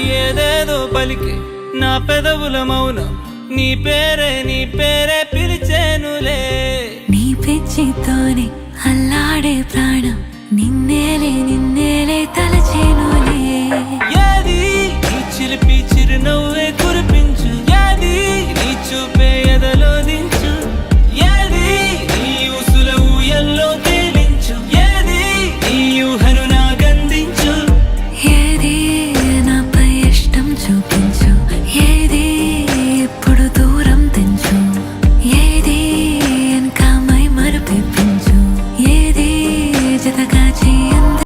ఏదేదో పలికి నా పెదవుల మౌనం నీ పేరే పిలిచేనులే. నీ పిచ్చితోనే అల్లాడే ప్రాణం నిన్నేలే